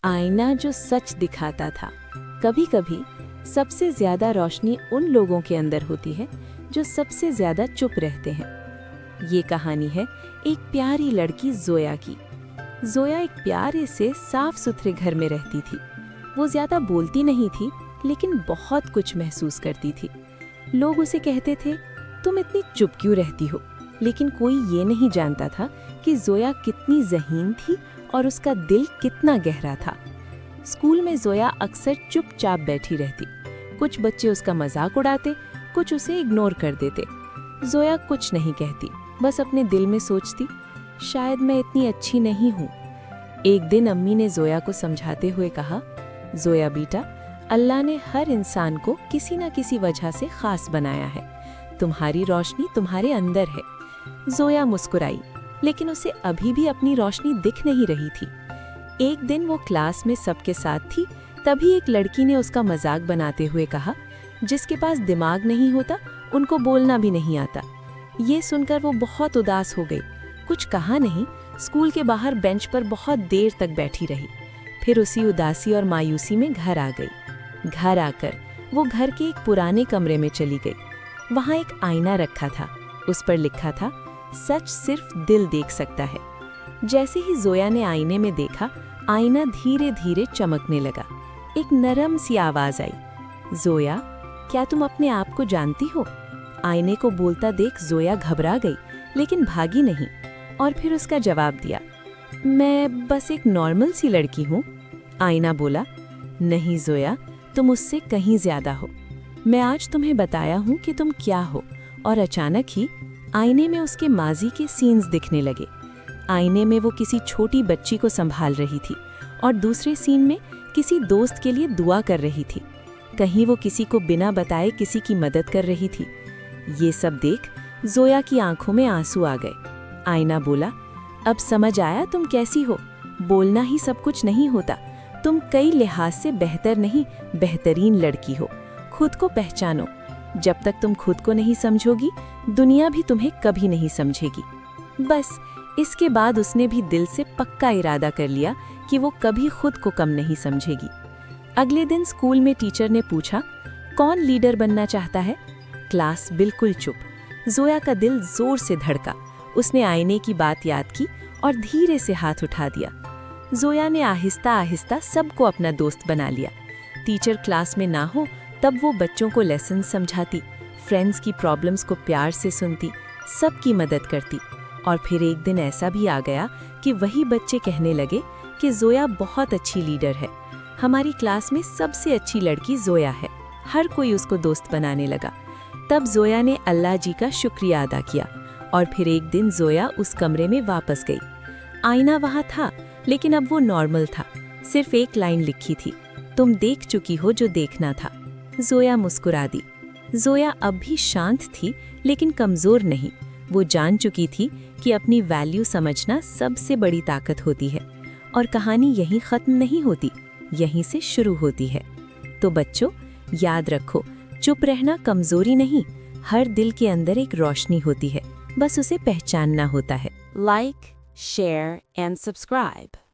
आईना जो सच दिखाता था। कभी कभी सबसे ज्यादा रोशनी उन लोगों के अंदर होती है जो सबसे ज्यादा चुप रहते हैं। ये कहानी है एक प्यारी लड़की जोया की। जोया एक प्यारे से साफ सुथरे घर में रहती थी। वो ज्यादा बोलती नहीं थी, लेकिन बहुत कुछ महसूस करती थी। लोग उसे कहते थे, तुम इतनी चुप क्यों रहती हो? लेकिन कोई ये नहीं जानता था कि जोया कितनी ज़हीन थी और उसका दिल कितना गहरा था। स्कूल में जोया अक्सर चुपचाप बैठी रहती। कुछ बच्चे उसका मजाक उड़ाते, कुछ उसे इग्नोर कर देते। जोया कुछ नहीं कहती, बस अपने दिल में सोचती, शायद मैं इतनी अच्छी नहीं हूँ। एक दिन अम्मी ने जोया को समझाते हुए कहा, जोया बेटा, अल्लाह ने हर इंसान को किसी न किसी वजह से खास बनाया है। तुम्हारी रोशनी तुम्हारे अंदर है। जोया मुस्कुराई, लेकिन उसे अभी भी अपनी रोशनी दिख नहीं रही थी। एक दिन वो क्लास में सबके साथ थी, तभी एक लड़की ने उसका मजाक बनाते हुए कहा, जिसके पास दिमाग नहीं होता उनको बोलना भी नहीं आता। ये सुनकर वो बहुत उदास हो गई। कुछ कहा नहीं, स्कूल के बाहर बेंच पर बहुत देर तक बैठी रही। फिर उसी उदासी और मायूसी में घर आ गई। घर आकर वो घर के एक पुराने कमरे में चली गई। वहाँ एक आईना रखा था। उस पर लिखा था, सच सिर्फ दिल देख सकता है। जैसे ही जोया ने आईने में देखा, आईना धीरे धीरे चमकने लगा। एक नरम सी आवाज आई, जोया, क्या तुम अपने आप को जानती हो? आईने को बोलता देख जोया घबरा गई, लेकिन भागी नहीं, और फिर उसका जवाब दिया, मैं बस एक नॉर्मल सी लड़की हूँ। आईना बोला, नहीं जोया, तुम उससे कहीं ज्यादा हो। मैं आज तुम्हें बताया हूँ कि तुम क्या हो। और अचानक ही आईने में उसके माजी के सीन्स दिखने लगे। आईने में वो किसी छोटी बच्ची को संभाल रही थी और दूसरे सीन में किसी दोस्त के लिए दुआ कर रही थी। कहीं वो किसी को बिना बताए किसी की मदद कर रही थी। ये सब देख जोया की आंखों में आंसू आ गए। आईना बोला, अब समझ आया तुम कैसी हो। बोलना ही सब कुछ नहीं होता। तुम कई लिहाज से बेहतर नहीं, बेहतरीन लड़की हो। खुद को पहचानो। जब तक तुम खुद को नहीं समझोगी, दुनिया भी तुम्हें कभी नहीं समझेगी। बस इसके बाद उसने भी दिल से पक्का इरादा कर लिया कि वो कभी खुद को कम नहीं समझेगी। अगले दिन स्कूल में टीचर ने पूछा, कौन लीडर बनना चाहता है? क्लास बिल्कुल चुप। जोया का दिल जोर से धड़का। उसने आईने की बात याद की और धीरे से हाथ उठा दिया। जोया ने आहिस्ता आहिस्ता सबको अपना दोस्त बना लिया। टीचर क्लास में ना हो तब वो बच्चों को लेसन समझाती, फ्रेंड्स की प्रॉब्लम्स को प्यार से सुनती, सबकी मदद करती। और फिर एक दिन ऐसा भी आ गया कि वही बच्चे कहने लगे कि जोया बहुत अच्छी लीडर है। हमारी क्लास में सबसे अच्छी लड़की जोया है। हर कोई उसको दोस्त बनाने लगा। तब जोया ने अल्लाह जी का शुक्रिया अदा किया। और फिर एक दिन जोया उस कमरे में वापस गई। आईना वहाँ था, लेकिन अब वो नॉर्मल था। सिर्फ एक लाइन लिखी थी, तुम देख चुकी हो जो देखना था। जोया मुस्कुरा दी। जोया अब भी शांत थी, लेकिन कमजोर नहीं। वो जान चुकी थी कि अपनी वैल्यू समझना सबसे बड़ी ताकत होती है। और कहानी यहीं खत्म नहीं होती, यहीं से शुरू होती है। तो बच्चों, याद रखो, चुप रहना कमजोरी नहीं, हर दिल के अंदर एक रोशनी होती है, बस उसे पहचानना होता है। Like, share, and subscribe.